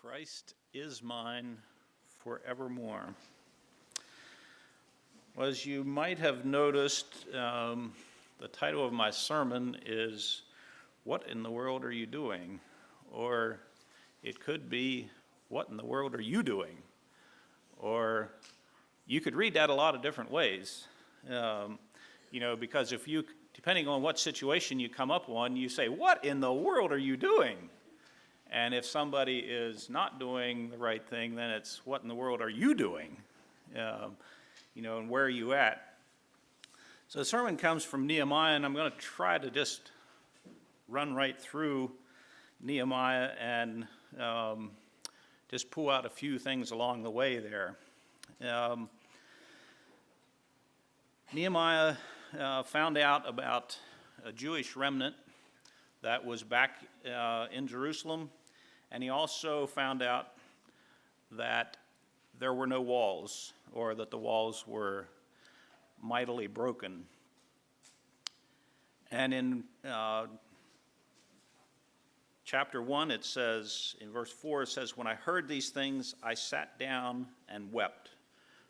Christ is mine forevermore. Well, as you might have noticed, the title of my sermon is, "What in the World Are You Doing?" Or it could be, "What in the World Are You Doing?" Or you could read that a lot of different ways, because if you, depending on what situation you come up on, you say, "What in the world are you doing?" And if somebody is not doing the right thing, then it's, "What in the world are you doing?" And where are you at? So the sermon comes from Nehemiah, and I'm going to try to just run right through Nehemiah and just pull out a few things along the way there. Nehemiah found out about a Jewish remnant that was back in Jerusalem, and he also found out that there were no walls, or that the walls were mightily broken. And in chapter 1, it says, in verse 4, it says, "When I heard these things, I sat down and wept.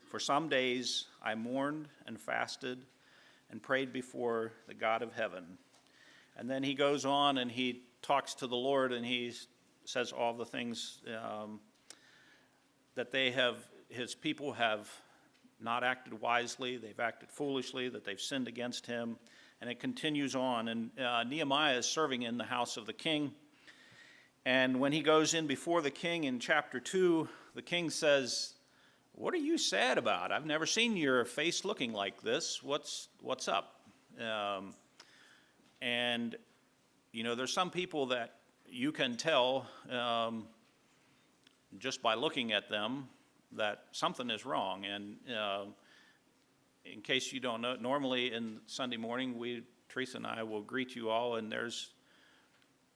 For some days I mourned and fasted and prayed before the God of heaven." And then he goes on and he talks to the Lord, and he says all the things that his people have not acted wisely, they've acted foolishly, that they've sinned against him. And it continues on. And Nehemiah is serving in the house of the king. And when he goes in before the king in chapter 2, the king says, "What are you sad about? I've never seen your face looking like this. What's up?" And there's some people that you can tell just by looking at them that something is wrong. And in case you don't know, normally in Sunday morning, Teresa and I will greet you all, and there's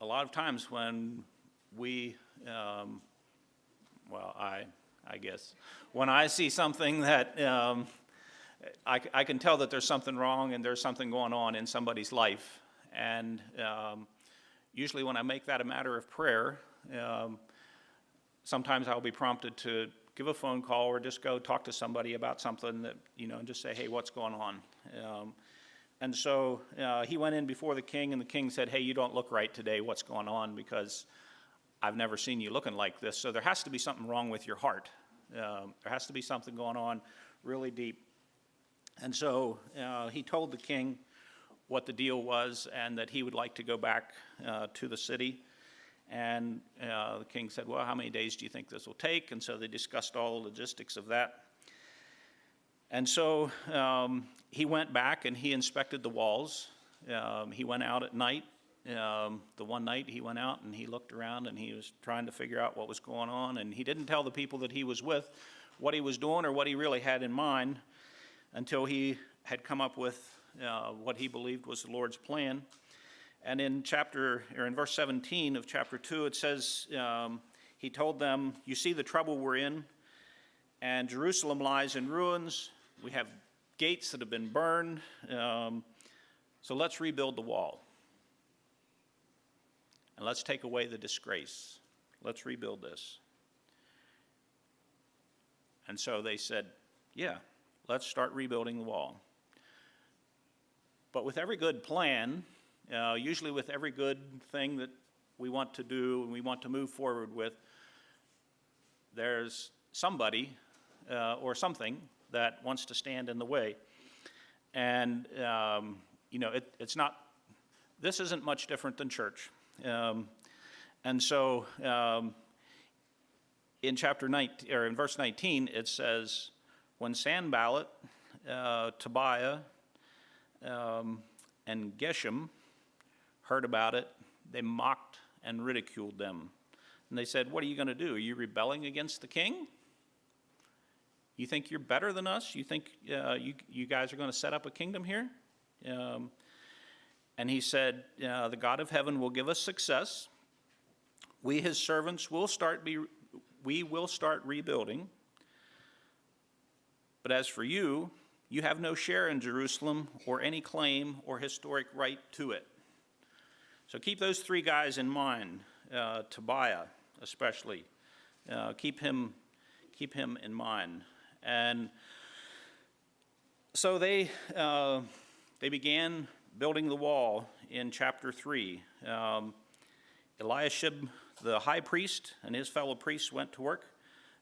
a lot of times when we, I guess, when I see something that I can tell that there's something wrong and there's something going on in somebody's life. And usually when I make that a matter of prayer, sometimes I'll be prompted to give a phone call or just go talk to somebody about something that, and just say, "Hey, what's going on?" And so he went in before the king, and the king said, "Hey, you don't look right today. What's going on? Because I've never seen you looking like this. So there has to be something wrong with your heart. There has to be something going on really deep." And so he told the king what the deal was and that he would like to go back to the city. And the king said, "Well, how many days do you think this will take?" And so they discussed all the logistics of that. And so he went back and he inspected the walls. He went out at night. The one night he went out and he looked around and he was trying to figure out what was going on. And he didn't tell the people that he was with what he was doing or what he really had in mind until he had come up with what he believed was the Lord's plan. And in verse 17 of chapter 2, it says, he told them, "You see the trouble we're in, and Jerusalem lies in ruins. We have gates that have been burned, so let's rebuild the wall. And let's take away the disgrace. Let's rebuild this." And so they said, "Yeah, let's start rebuilding the wall." But with every good plan, usually with every good thing that we want to do and we want to move forward with, there's somebody or something that wants to stand in the way. And, this isn't much different than church. And so in in verse 19, it says, "When Sanballat, Tobiah, and Geshem heard about it, they mocked and ridiculed them. And they said, 'What are you going to do? Are you rebelling against the king? You think you're better than us? You think you guys are going to set up a kingdom here?' And he said, 'The God of heaven will give us success. We, his servants, will start rebuilding. But as for you, you have no share in Jerusalem or any claim or historic right to it.'" So keep those three guys in mind, Tobiah especially, keep him in mind. And so they began building the wall in chapter 3. Eliashib, the high priest, and his fellow priests went to work,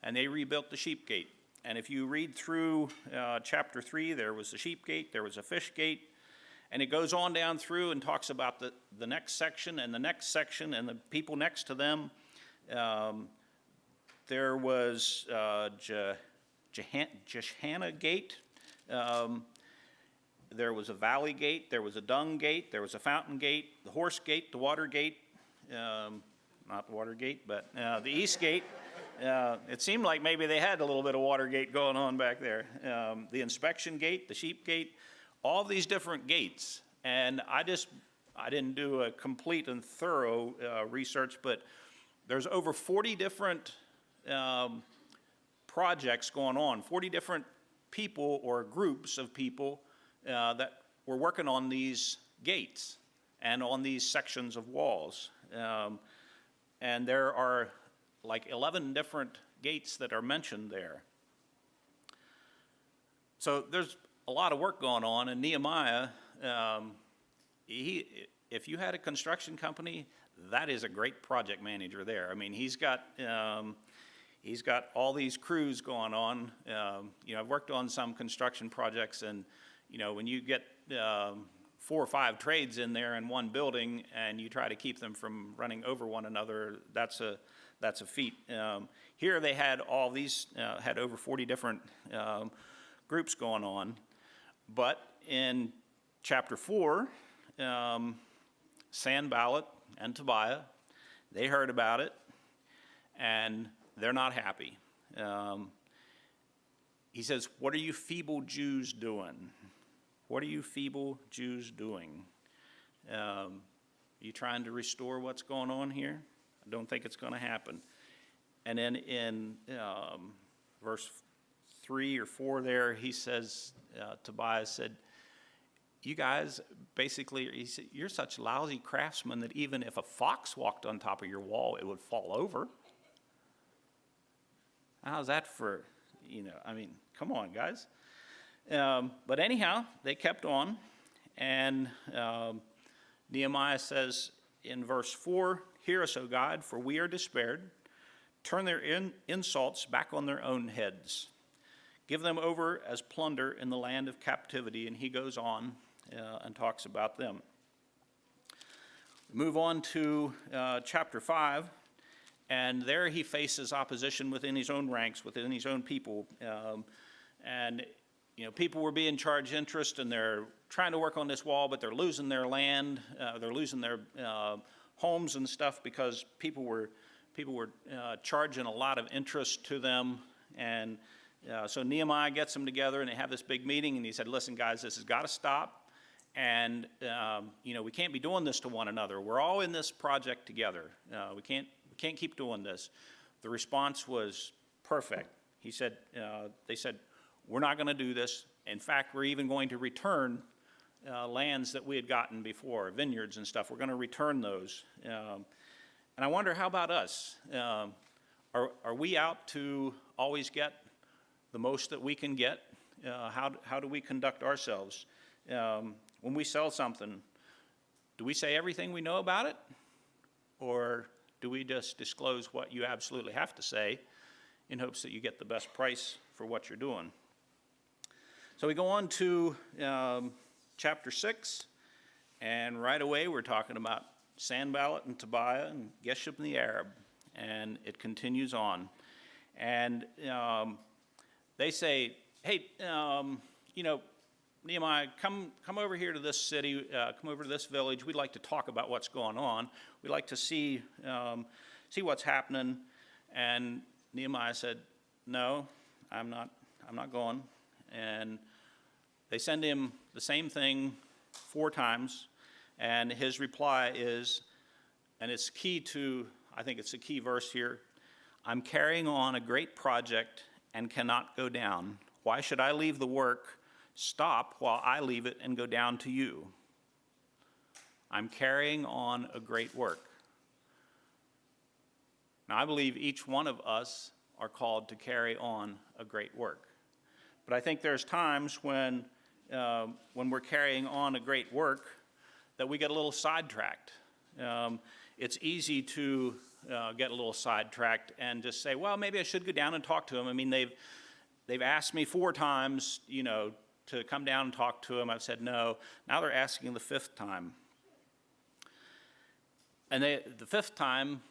and they rebuilt the sheep gate. And if you read through chapter 3, there was a sheep gate, there was a fish gate, and it goes on down through and talks about the next section and the next section and the people next to them. There was Jeshanah gate. There was a valley gate. There was a dung gate. There was a fountain gate, the horse gate, the water gate. Not the water gate, but the east gate. It seemed like maybe they had a little bit of Watergate going on back there. The inspection gate, the sheep gate, all these different gates. And I didn't do a complete and thorough research, but there's over 40 different projects going on, 40 different people or groups of people that were working on these gates and on these sections of walls. And there are like 11 different gates that are mentioned there. So there's a lot of work going on, and Nehemiah, if you had a construction company, that is a great project manager there. I mean, he's got all these crews going on. I've worked on some construction projects, and when you get 4 or 5 trades in there in one building, and you try to keep them from running over one another, that's a feat. Here they had all these, had over 40 different groups going on. But in chapter 4, Sanballat and Tobiah, they heard about it, and they're not happy. He says, "What are you feeble Jews doing? What are you feeble Jews doing? Are you trying to restore what's going on here? I don't think it's going to happen." And then in verse 3 or 4 there, he says, Tobiah said, "You guys, basically," he said, "you're such lousy craftsmen that even if a fox walked on top of your wall, it would fall over." How's that for, come on, guys. But anyhow, they kept on, and Nehemiah says in verse 4, "Hear us, O God, for we are despaired. Turn their insults back on their own heads. Give them over as plunder in the land of captivity." And he goes on and talks about them. Move on to chapter 5, and there he faces opposition within his own ranks, within his own people. People were being charged interest, and they're trying to work on this wall, but they're losing their land, they're losing their homes and stuff because people were charging a lot of interest to them. And so Nehemiah gets them together, and they have this big meeting, and he said, "Listen, guys, this has got to stop, and we can't be doing this to one another. We're all in this project together. We can't keep doing this." The response was perfect. They said, "We're not going to do this. In fact, we're even going to return lands that we had gotten before, vineyards and stuff. We're going to return those." And I wonder, how about us? Are we out to always get the most that we can get? How do we conduct ourselves? When we sell something, do we say everything we know about it? Or do we just disclose what you absolutely have to say in hopes that you get the best price for what you're doing? So we go on to chapter 6, and right away we're talking about Sanballat and Tobiah and Geshem the Arab, and it continues on. And they say, "Hey, Nehemiah, come over here to this city, come over to this village. We'd like to talk about what's going on. We'd like to see what's happening." And Nehemiah said, "No, I'm not going." And they send him the same thing 4 times, and his reply is, and it's key to, I think it's a key verse here, "I'm carrying on a great project and cannot go down. Why should I leave the work? Stop while I leave it and go down to you." I'm carrying on a great work. Now, I believe each one of us are called to carry on a great work. But I think there's times when we're carrying on a great work that we get a little sidetracked. It's easy to get a little sidetracked and just say, well, maybe I should go down and talk to them. I mean, they've asked me 4 times, to come down and talk to them. I've said no. Now they're asking the 5th time. And the 5th time,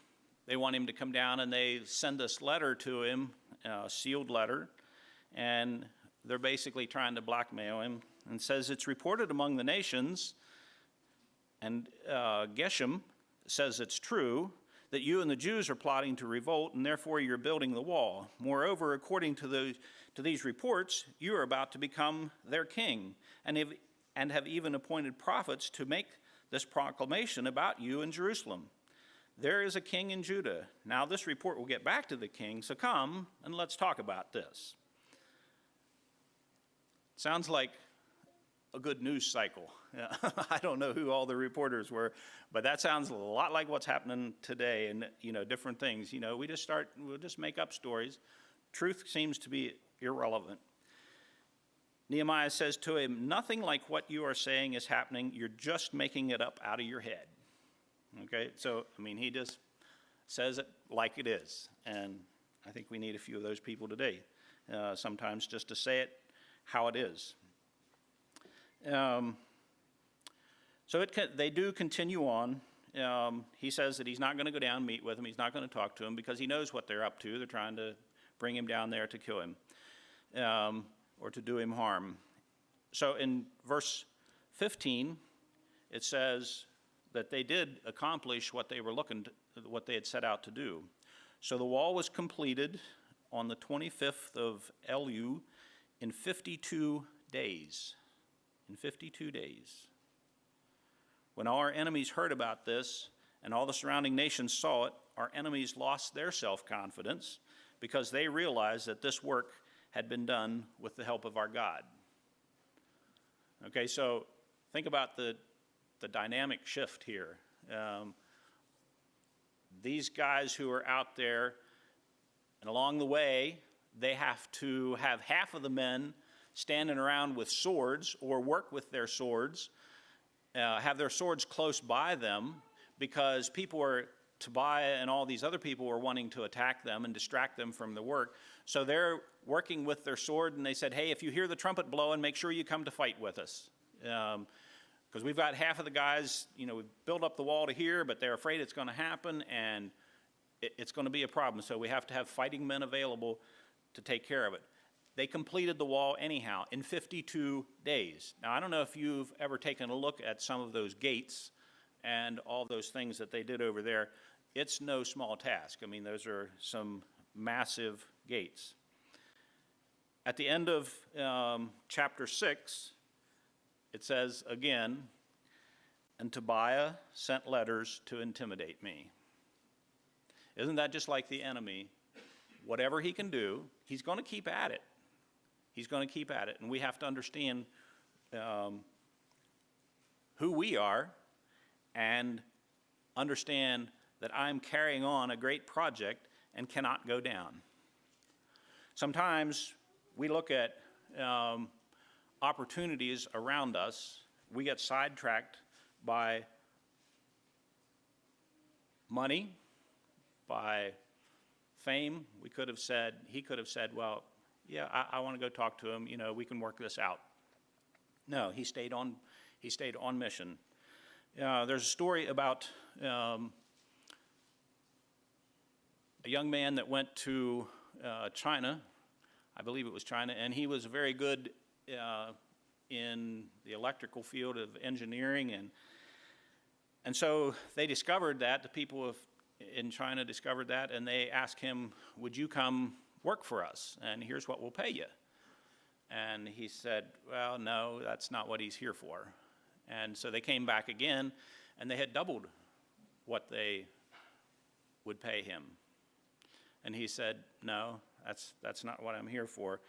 they want him to come down, and they send this letter to him, a sealed letter, and they're basically trying to blackmail him, and says it's reported among the nations, and Geshem says it's true, that you and the Jews are plotting to revolt, and therefore you're building the wall. Moreover, according to these reports, you are about to become their king, and have even appointed prophets to make this proclamation about you in Jerusalem. There is a king in Judah. Now this report will get back to the king, so come and let's talk about this. Sounds like a good news cycle. I don't know who all the reporters were, but that sounds a lot like what's happening today, and different things. We'll just make up stories. Truth seems to be irrelevant. Nehemiah says to him, nothing like what you are saying is happening. You're just making it up out of your head. Okay, so he just says it like it is, and I think we need a few of those people today. Sometimes just to say it how it is. So they do continue on. He says that he's not going to go down and meet with him. He's not going to talk to him because he knows what they're up to. They're trying to bring him down there to kill him or to do him harm. So in verse 15, it says that they did accomplish what they had set out to do. So the wall was completed on the 25th of Elul in 52 days. In 52 days. When our enemies heard about this and all the surrounding nations saw it, our enemies lost their self-confidence because they realized that this work had been done with the help of our God. Okay, so think about the dynamic shift here. These guys who are out there, and along the way, they have to have half of the men standing around with swords or work with their swords, have their swords close by them because Tobiah and all these other people were wanting to attack them and distract them from the work. So they're working with their sword, and they said, hey, if you hear the trumpet blowing, make sure you come to fight with us. Because we've got half of the guys, we've built up the wall to here, but they're afraid it's going to happen, and it's going to be a problem. So we have to have fighting men available to take care of it. They completed the wall anyhow in 52 days. Now, I don't know if you've ever taken a look at some of those gates and all those things that they did over there. It's no small task. Those are some massive gates. At the end of chapter 6, it says again, and Tobiah sent letters to intimidate me. Isn't that just like the enemy? Whatever he can do, he's going to keep at it. He's going to keep at it, and we have to understand who we are and understand that I'm carrying on a great project and cannot go down. Sometimes we look at opportunities around us. We get sidetracked by money, by fame. He could have said, well, yeah, I want to go talk to him. We can work this out. No, he stayed on mission. There's a story about a young man that went to China. I believe it was China, and he was very good in the electrical field of engineering, and so they discovered that. The people in China discovered that, and they asked him, would you come work for us, and here's what we'll pay you. And he said, well, no, that's not what he's here for. And so they came back again, and they had doubled what they would pay him. And he said, no, that's not what I'm here for.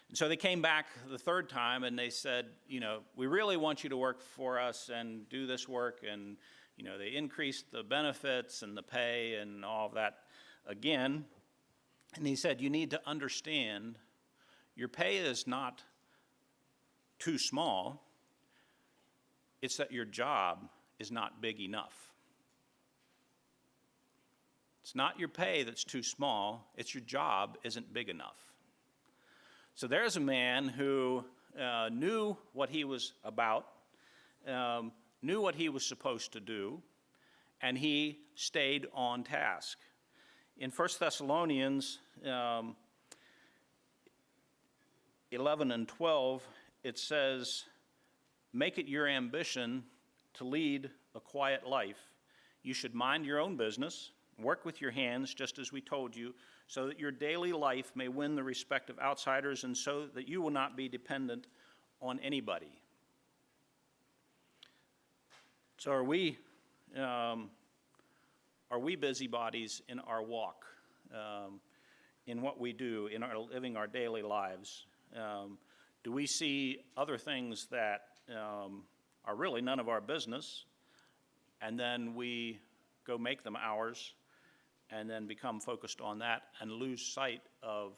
And so they came back the 3rd time, and they said, we really want you to work for us and do this work. And they increased the benefits and the pay and all of that again, and he said, you need to understand your pay is not too small, it's that your job is not big enough. It's not your pay that's too small, it's your job isn't big enough. So there's a man who knew what he was about, knew what he was supposed to do, and he stayed on task. In 1 Thessalonians 11 and 12, it says, make it your ambition to lead a quiet life. You should mind your own business, work with your hands, just as we told you, so that your daily life may win the respect of outsiders and so that you will not be dependent on anybody. So are we busybodies in our walk, in what we do, in our living our daily lives? Do we see other things that are really none of our business, and then we go make them ours, and then become focused on that and lose sight of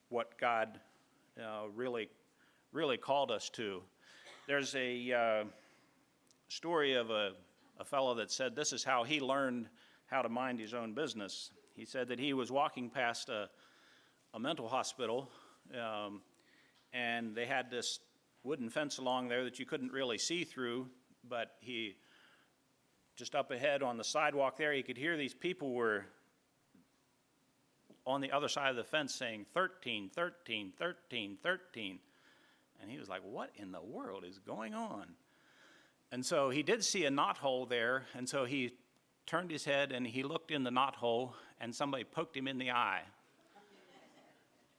what God really called us to? There's a story of a fellow that said this is how he learned how to mind his own business. He said that he was walking past a mental hospital, and they had this wooden fence along there that you couldn't really see through, but he, just up ahead on the sidewalk there, he could hear these people were on the other side of the fence saying 13, 13, 13, 13. And he was like, what in the world is going on? And so he did see a knothole there, and so he turned his head and he looked in the knothole, and somebody poked him in the eye.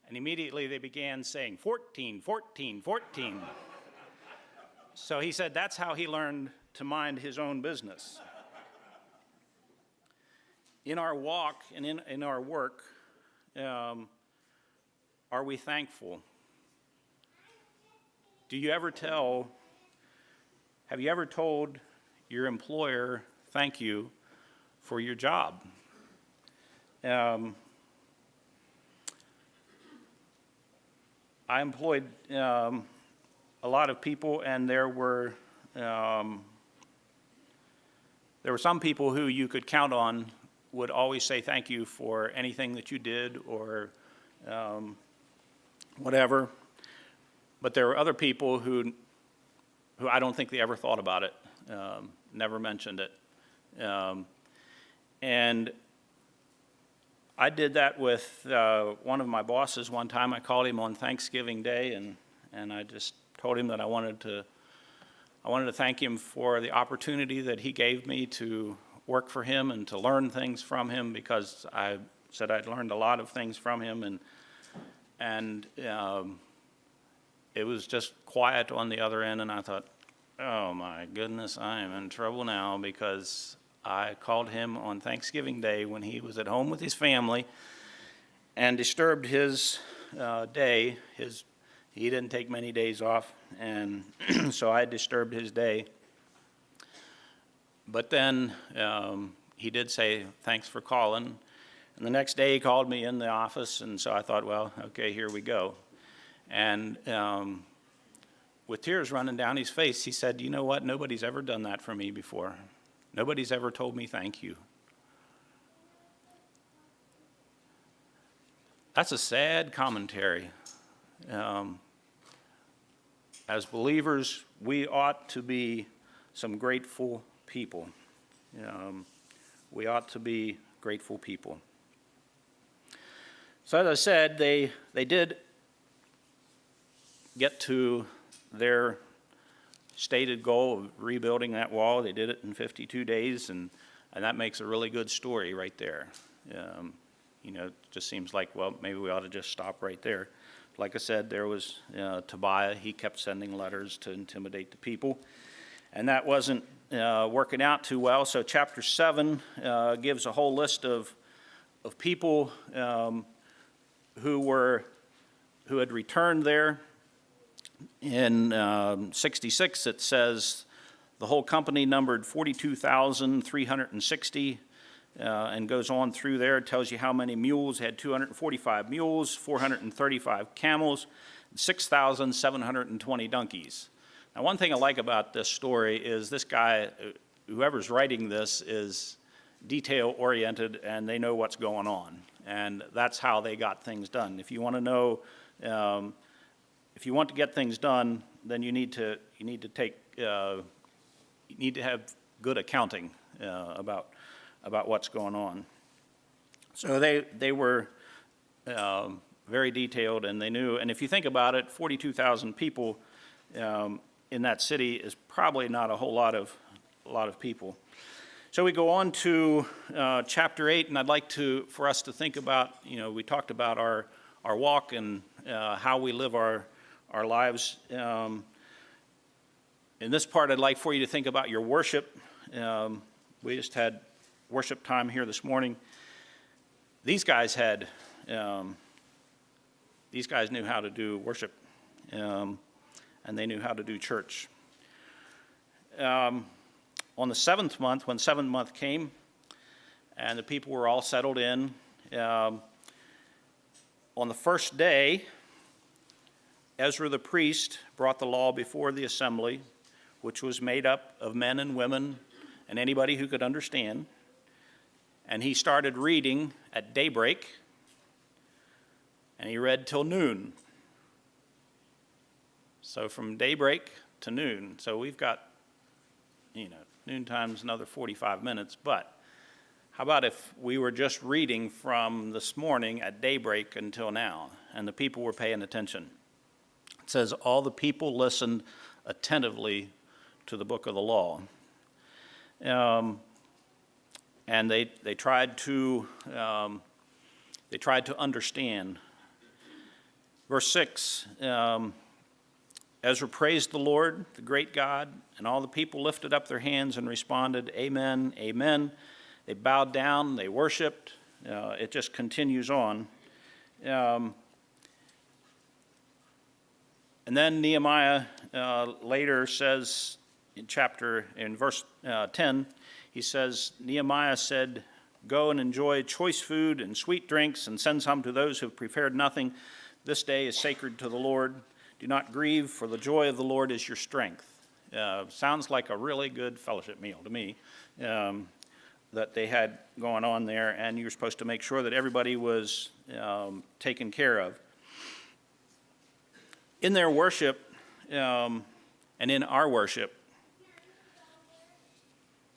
And immediately they began saying 14, 14, 14. So he said that's how he learned to mind his own business. In our walk and in our work, are we thankful? Have you ever told your employer thank you for your job? I employed a lot of people, and there were some people who you could count on would always say thank you for anything that you did or whatever. But there were other people who I don't think they ever thought about it, never mentioned it. And I did that with one of my bosses one time. I called him on Thanksgiving Day, and I just told him that I wanted to thank him for the opportunity that he gave me to work for him and to learn things from him, because I said I'd learned a lot of things from him, and it was just quiet on the other end, and I thought, oh my goodness, I am in trouble now, because I called him on Thanksgiving Day when he was at home with his family and disturbed his day. He didn't take many days off, and so I disturbed his day. But then he did say, thanks for calling. And the next day he called me in the office, and so I thought, well, okay, here we go. And with tears running down his face, he said, you know what, nobody's ever done that for me before. Nobody's ever told me thank you. That's a sad commentary. As believers, we ought to be some grateful people. We ought to be grateful people. So as I said, they did get to their stated goal of rebuilding that wall. They did it in 52 days, and that makes a really good story right there. It just seems like, well, maybe we ought to just stop right there. Like I said, there was Tobiah. He kept sending letters to intimidate the people, and that wasn't working out too well. So chapter 7 gives a whole list of people who had returned there. In 66, it says the whole company numbered 42,360. and goes on through there. It tells you how many mules. Had 245 mules, 435 camels, 6,720 donkeys. Now, one thing I like about this story is this guy, whoever's writing this, is detail-oriented, and they know what's going on. And that's how they got things done. If you want to know, if you want to get things done, then you need to have good accounting about what's going on. So they were very detailed, and they knew. And if you think about it, 42,000 people in that city is probably not a whole lot of people. So we go on to chapter 8, and I'd like for us to think about, we talked about our walk and how we live our lives. In this part, I'd like for you to think about your worship. We just had worship time here this morning. These guys knew how to do worship, and they knew how to do church. On the 7th month, when 7th month came, and the people were all settled in, on the first day, Ezra the priest brought the law before the assembly, which was made up of men and women and anybody who could understand. And he started reading at daybreak, and he read till noon. So from daybreak to noon. So we've got, noon time's another 45 minutes. But how about if we were just reading from this morning at daybreak until now, and the people were paying attention? It says, all the people listened attentively to the book of the law. And they tried to understand. Verse 6, Ezra praised the Lord, the great God, and all the people lifted up their hands and responded, Amen, Amen. They bowed down, they worshiped. It just continues on. And then Nehemiah later says in verse 10, he says, Nehemiah said, go and enjoy choice food and sweet drinks and send some to those who have prepared nothing. This day is sacred to the Lord. Do not grieve, for the joy of the Lord is your strength. Sounds like a really good fellowship meal to me that they had going on there, and you were supposed to make sure that everybody was taken care of. In their worship and in our worship,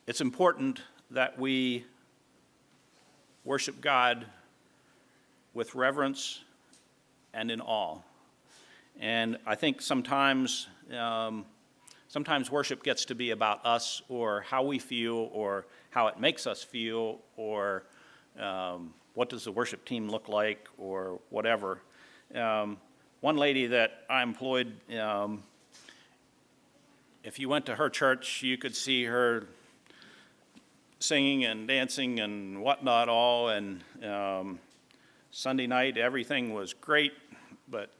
it's important that we worship God with reverence and in awe. And I think sometimes worship gets to be about us or how we feel or how it makes us feel or what does the worship team look like or whatever. One lady that I employed, if you went to her church, you could see her singing and dancing and whatnot all, and Sunday night everything was great, but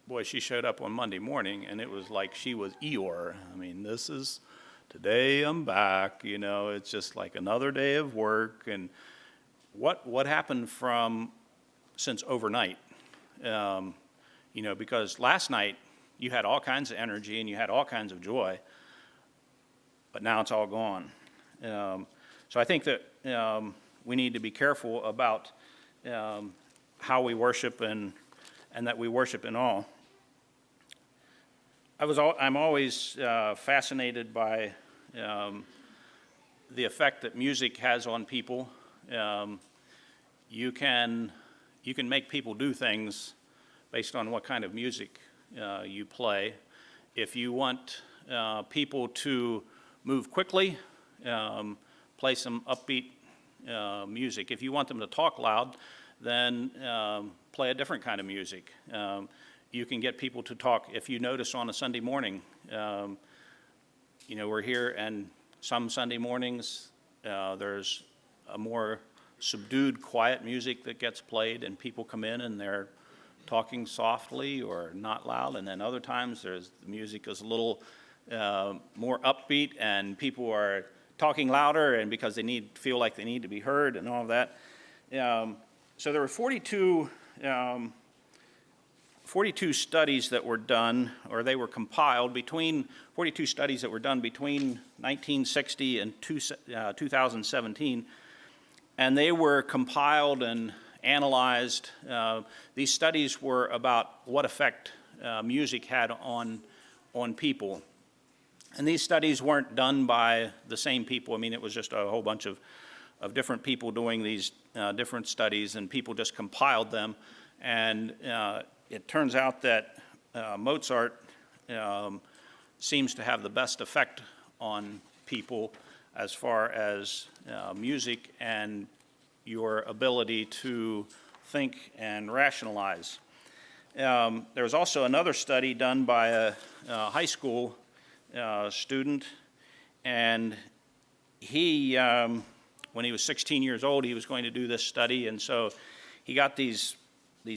boy, she showed up on Monday morning and it was like she was Eeyore. I mean, this is, today I'm back, it's just like another day of work. And what happened since overnight? Because last night you had all kinds of energy and you had all kinds of joy, but now it's all gone. So I think that we need to be careful about how we worship and that we worship in awe. I'm always fascinated by the effect that music has on people. You can make people do things based on what kind of music you play. If you want people to move quickly, play some upbeat music. If you want them to talk loud, then play a different kind of music. You can get people to talk. If you notice on a Sunday morning, we're here, and some Sunday mornings there's a more subdued, quiet music that gets played, and people come in and they're talking softly or not loud. And then other times the music is a little more upbeat, and people are talking louder and because they feel like they need to be heard and all of that. So there were 42 studies that were done, or they were compiled 42 studies that were done between 1960 and 2017, and they were compiled and analyzed. These studies were about what effect music had on people. And these studies weren't done by the same people. I mean, it was just a whole bunch of different people doing these different studies, and people just compiled them. And it turns out that Mozart seems to have the best effect on people as far as music and your ability to think and rationalize. There was also another study done by a high school student, and he, when he was 16 years old, he was going to do this study, and so he got these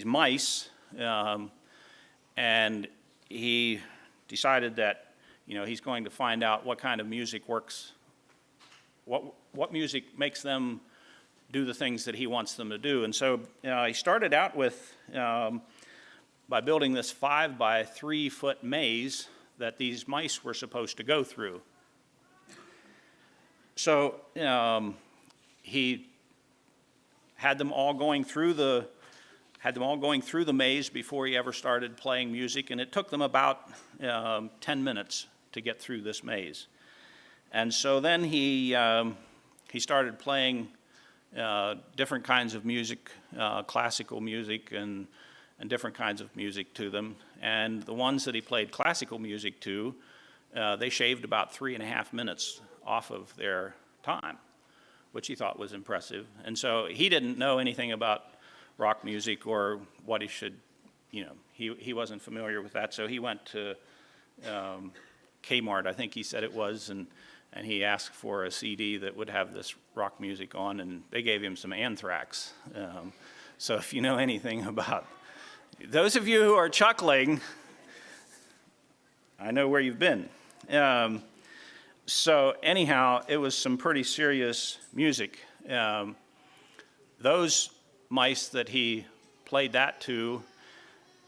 mice, and he decided that, he's going to find out what kind of music works, what music makes them do the things that he wants them to do. And so he started out with by building this 5 by 3 foot maze that these mice were supposed to go through. So he had them all going through the maze before he ever started playing music, and it took them about 10 minutes to get through this maze. And so then he started playing different kinds of music, classical music and different kinds of music to them. And the ones that he played classical music to, they shaved about 3.5 minutes off of their time, which he thought was impressive. And so he didn't know anything about rock music or what he should, he wasn't familiar with that. So he went to Kmart, I think he said it was, and he asked for a CD that would have this rock music on, and they gave him some Anthrax. So if you know anything about, those of you who are chuckling, I know where you've been. So anyhow, it was some pretty serious music. Those mice that he played that to,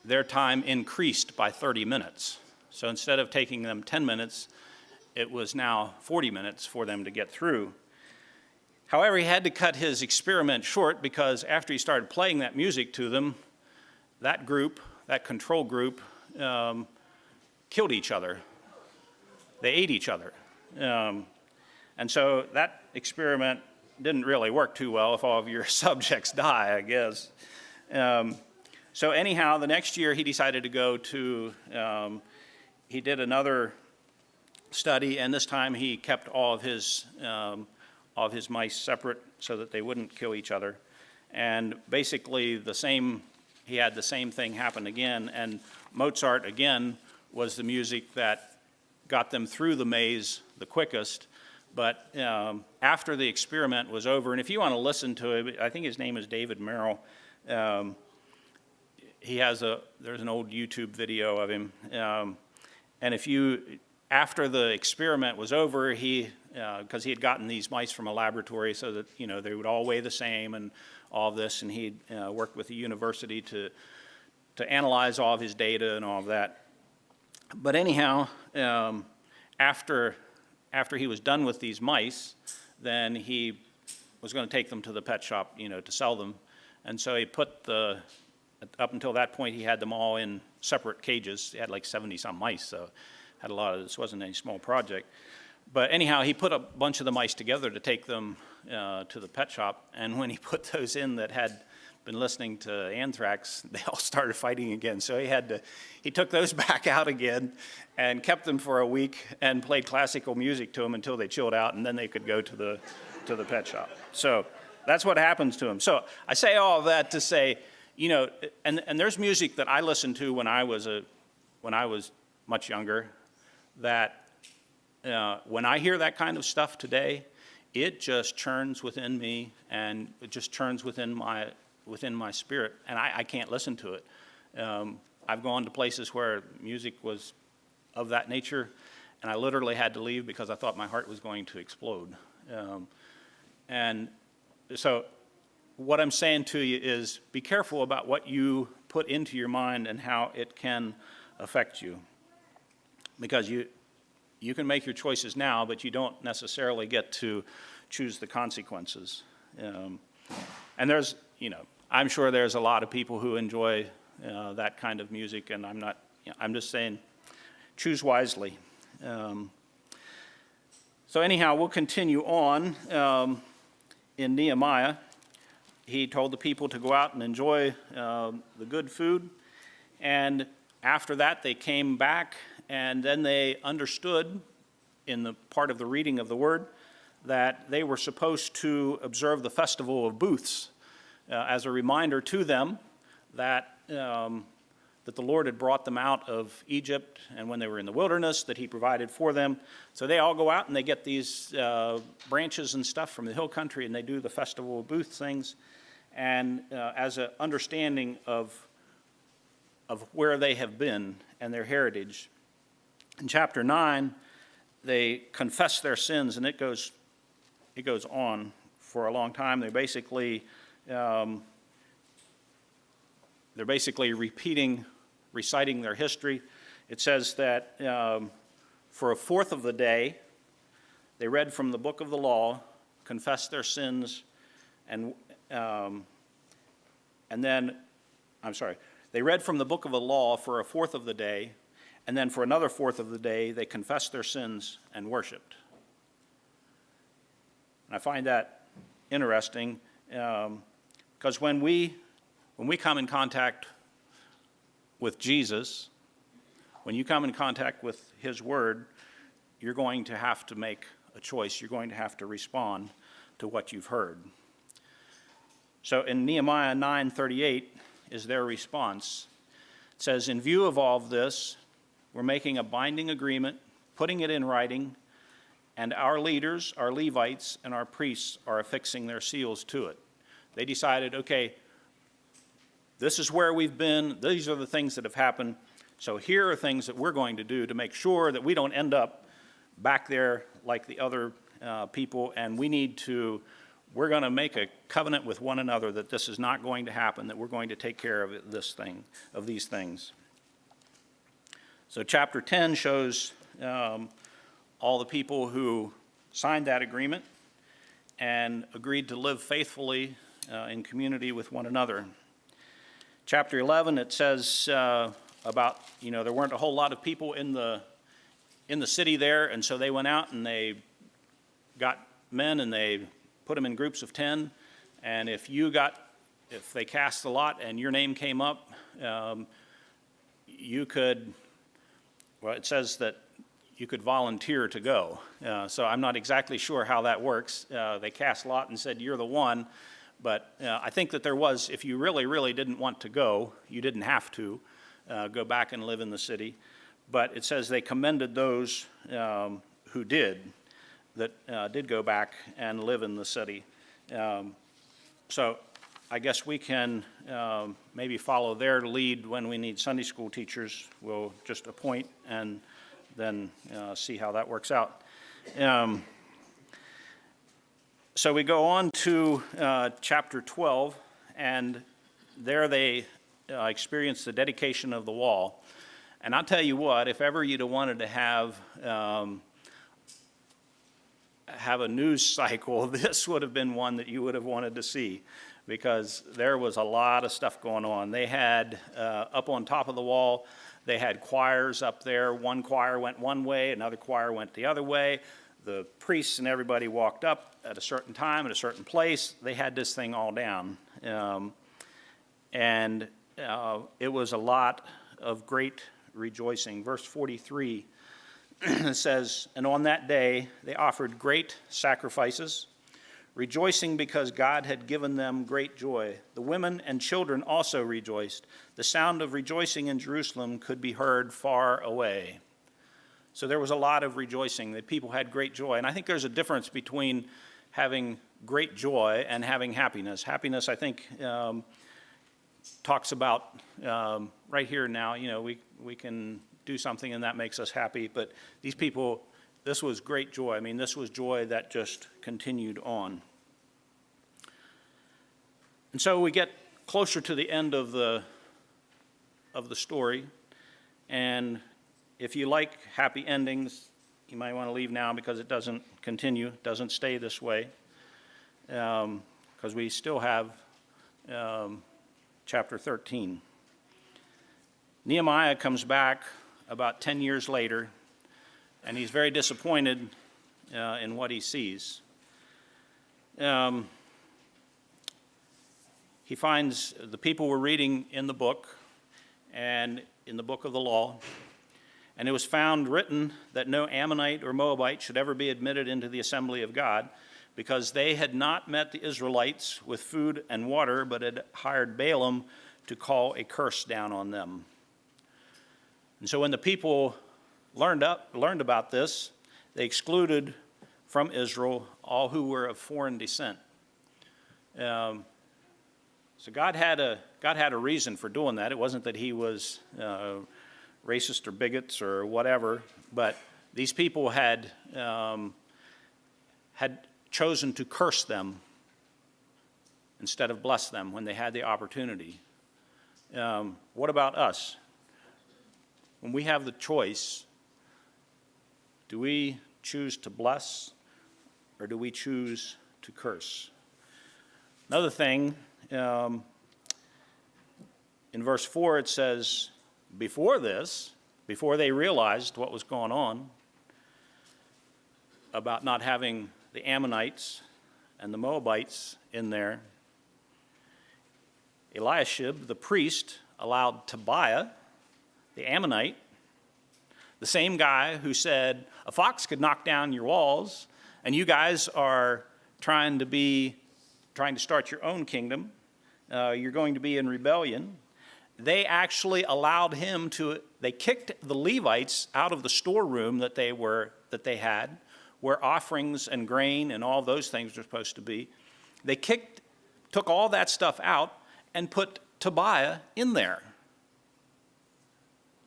their time increased by 30 minutes. So instead of taking them 10 minutes, it was now 40 minutes for them to get through. However, he had to cut his experiment short because after he started playing that music to them, that group, that control group, killed each other. They ate each other. And so that experiment didn't really work too well if all of your subjects die, I guess. So anyhow, the next year he decided to go to, he did another study, and this time he kept all of his mice separate so that they wouldn't kill each other. And basically he had the same thing happen again, and Mozart again was the music that got them through the maze the quickest. But after the experiment was over, and if you want to listen to it, I think his name is David Merrill. There's an old YouTube video of him. And after the experiment was over, because he had gotten these mice from a laboratory so that, they would all weigh the same and all of this, and he'd worked with the university to analyze all of his data and all of that. But anyhow, after he was done with these mice, then he was going to take them to the pet shop, to sell them. And so he up until that point, he had them all in separate cages. He had like 70-some mice, so had a lot of, this wasn't any small project. But anyhow, he put a bunch of the mice together to take them to the pet shop. And when he put those in that had been listening to Anthrax, they all started fighting again. So he took those back out again and kept them for a week and played classical music to them until they chilled out, and then they could go to the pet shop. So that's what happens to them. So I say all of that to say, and there's music that I listened to when I was much younger, that when I hear that kind of stuff today, it just churns within me, and it just churns within my spirit, and I can't listen to it. I've gone to places where music was of that nature, and I literally had to leave because I thought my heart was going to explode. And so what I'm saying to you is be careful about what you put into your mind and how it can affect you. Because you can make your choices now, but you don't necessarily get to choose the consequences. And there's, I'm sure there's a lot of people who enjoy that kind of music, and I'm just saying, choose wisely. So anyhow, we'll continue on in Nehemiah. He told the people to go out and enjoy the good food, and after that they came back, and then they understood in the part of the reading of the word that they were supposed to observe the festival of booths as a reminder to them that that the Lord had brought them out of Egypt, and when they were in the wilderness, that he provided for them. So they all go out and they get these branches and stuff from the hill country, and they do the festival of booths things, and as an understanding of where they have been and their heritage. In chapter 9, they confess their sins, and it goes on for a long time. They're basically reciting their history. It says that for a fourth of the day, they read from the book of the law, confessed their sins, they read from the book of the law for a fourth of the day, and then for another fourth of the day, they confessed their sins and worshiped. And I find that interesting because when we come in contact with Jesus, when you come in contact with his word, you're going to have to make a choice. You're going to have to respond to what you've heard. So in Nehemiah 9:38 is their response. It says, in view of all of this, we're making a binding agreement, putting it in writing, and our leaders, our Levites, and our priests are affixing their seals to it. They decided, okay, this is where we've been. These are the things that have happened. So here are things that we're going to do to make sure that we don't end up back there like the other people, and we're going to make a covenant with one another that this is not going to happen, that we're going to take care of these things. So chapter 10 shows all the people who signed that agreement and agreed to live faithfully in community with one another. Chapter 11, it says about, there weren't a whole lot of people in the city there, and so they went out and they got men and they put them in groups of 10, and if they cast the lot and your name came up, it says that you could volunteer to go. So I'm not exactly sure how that works. They cast a lot and said, you're the one. But I think that there was, if you really, really didn't want to go, you didn't have to go back and live in the city. But it says they commended those who did go back and live in the city. So I guess we can maybe follow their lead when we need Sunday school teachers. We'll just appoint and then see how that works out. So we go on to chapter 12, and there they experience the dedication of the wall. And I'll tell you what, if ever you'd have wanted to have a news cycle, this would have been one that you would have wanted to see, because there was a lot of stuff going on. They had, up on top of the wall, they had choirs up there. One choir went one way, another choir went the other way. The priests and everybody walked up at a certain time, at a certain place. They had this thing all down. It was a lot of great rejoicing. Verse 43 says, and on that day they offered great sacrifices, rejoicing because God had given them great joy. The women and children also rejoiced. The sound of rejoicing in Jerusalem could be heard far away. So there was a lot of rejoicing. The people had great joy. And I think there's a difference between having great joy and having happiness. Happiness, I think, talks about right here now, we can do something and that makes us happy. But these people, this was great joy. I mean, this was joy that just continued on. And so we get closer to the end of the story. And if you like happy endings, you might want to leave now because it doesn't continue, it doesn't stay this way. Because we still have chapter 13. Nehemiah comes back about 10 years later, and he's very disappointed in what he sees. He finds the people were reading in the book, and in the book of the law, and it was found written that no Ammonite or Moabite should ever be admitted into the assembly of God, because they had not met the Israelites with food and water, but had hired Balaam to call a curse down on them. And so when the people learned about this, they excluded from Israel all who were of foreign descent. So God had a reason for doing that. It wasn't that he was racist or bigots or whatever, but these people had chosen to curse them instead of bless them when they had the opportunity. What about us? When we have the choice, do we choose to bless or do we choose to curse? Another thing, in verse 4 it says, before they realized what was going on about not having the Ammonites and the Moabites in there, Eliashib, the priest, allowed Tobiah, the Ammonite, the same guy who said, a fox could knock down your walls, and you guys are trying to start your own kingdom. You're going to be in rebellion. They actually allowed him to, they kicked the Levites out of the storeroom that they had, where offerings and grain and all those things were supposed to be. They took all that stuff out and put Tobiah in there.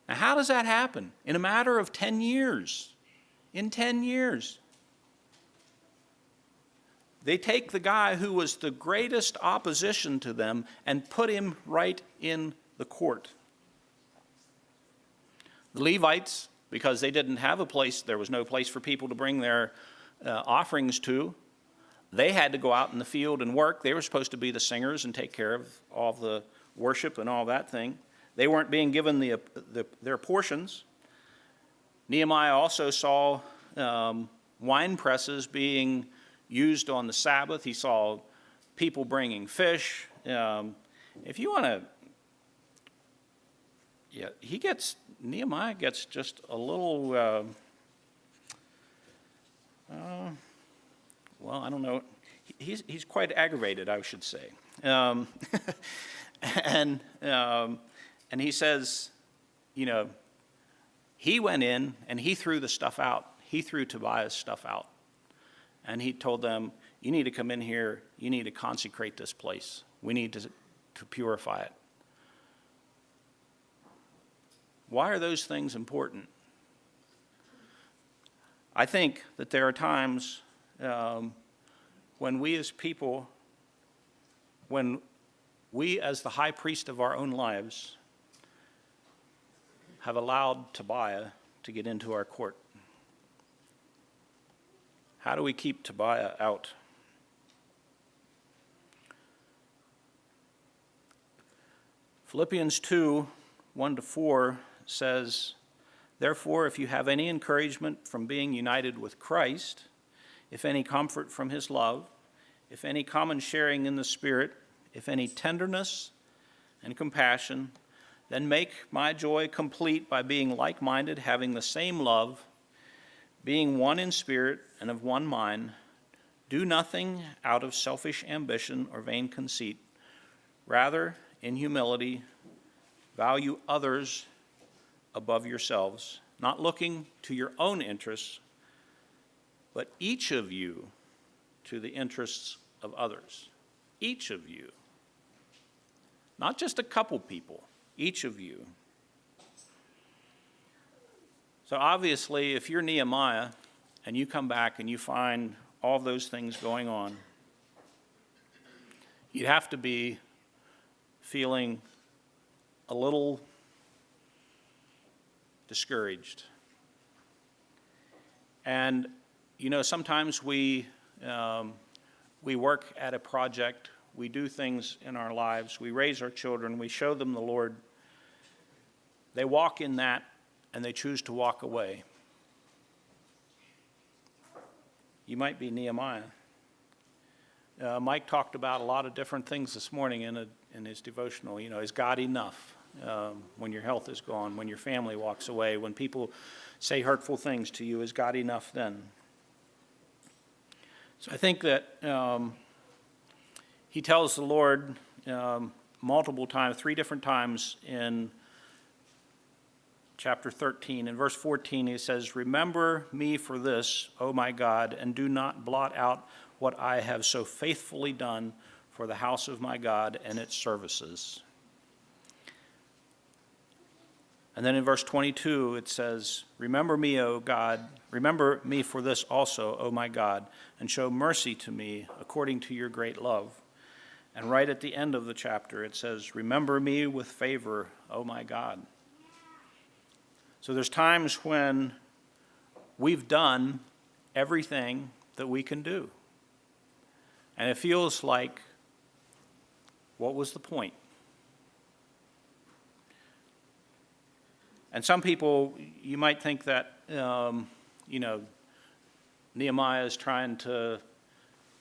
Now, how does that happen? In a matter of 10 years. In 10 years. They take the guy who was the greatest opposition to them and put him right in the court. The Levites, because they didn't have a place, there was no place for people to bring their offerings to, they had to go out in the field and work. They were supposed to be the singers and take care of all the worship and all that thing. They weren't being given their portions. Nehemiah also saw wine presses being used on the Sabbath. He saw people bringing fish. If you want to, Nehemiah gets just a little, well, I don't know. He's quite aggravated, I should say. And he says, he went in and he threw the stuff out. He threw Tobiah's stuff out. And he told them, you need to come in here. You need to consecrate this place. We need to purify it. Why are those things important? I think that there are times when we as people, when we as the high priest of our own lives have allowed Tobiah to get into our court. How do we keep Tobiah out? Philippians 2, 1-4 says, therefore, if you have any encouragement from being united with Christ, if any comfort from his love, if any common sharing in the Spirit, if any tenderness and compassion, then make my joy complete by being like-minded, having the same love, being one in spirit and of one mind. Do nothing out of selfish ambition or vain conceit. Rather, in humility, value others above yourselves, not looking to your own interests, but each of you to the interests of others. Each of you. Not just a couple people, each of you. So obviously, if you're Nehemiah and you come back and you find all those things going on, you'd have to be feeling a little discouraged. And, sometimes we work at a project, we do things in our lives, we raise our children, we show them the Lord. They walk in that and they choose to walk away. You might be Nehemiah. Mike talked about a lot of different things this morning in his devotional. Is God enough? When your health is gone, when your family walks away, when people say hurtful things to you, is God enough then? So I think that he tells the Lord multiple times, 3 different times in chapter 13. In verse 14, he says, "Remember me for this, O my God, and do not blot out what I have so faithfully done for the house of my God and its services." And then in verse 22, it says, "Remember me, O God, remember me for this also, O my God, and show mercy to me according to your great love." And right at the end of the chapter, it says, "Remember me with favor, O my God." So there's times when we've done everything that we can do. And it feels like, what was the point? And some people, you might think that, Nehemiah is trying to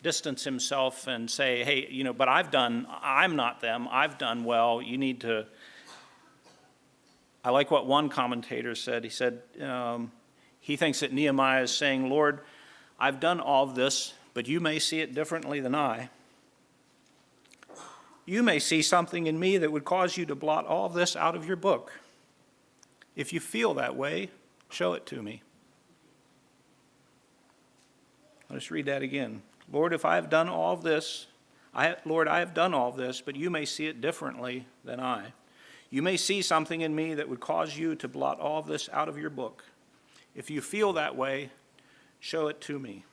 distance himself and say, hey, but I'm not them, I've done well, you need to. I like what one commentator said. He said, he thinks that Nehemiah is saying, Lord, I've done all of this, but you may see it differently than I. You may see something in me that would cause you to blot all of this out of your book. If you feel that way, show it to me. I'll just read that again. Lord, if I have done all of this, Lord, I have done all of this, but you may see it differently than I. You may see something in me that would cause you to blot all of this out of your book. If you feel that way, show it to me.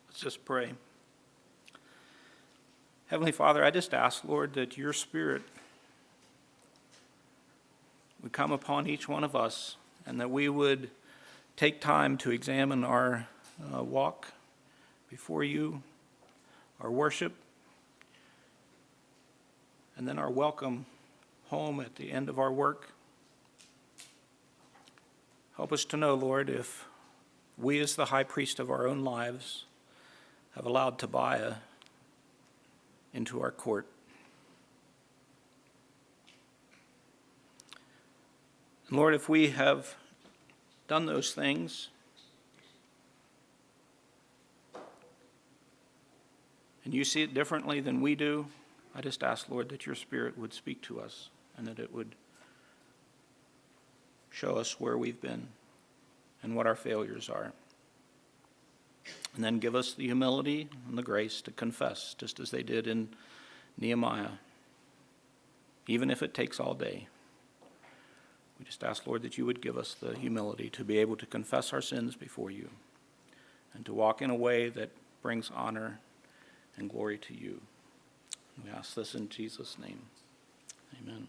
Let's just pray. Heavenly Father, I just ask, Lord, that your Spirit would come upon each one of us, and that we would take time to examine our walk before you, our worship, and then our welcome home at the end of our work. Help us to know, Lord, if we as the high priest of our own lives have allowed Tobiah into our court. And Lord, if we have done those things, and you see it differently than we do, I just ask, Lord, that your Spirit would speak to us and that it would show us where we've been and what our failures are. And then give us the humility and the grace to confess, just as they did in Nehemiah, even if it takes all day. We just ask, Lord, that you would give us the humility to be able to confess our sins before you and to walk in a way that brings honor and glory to you. We ask this in Jesus' name. Amen.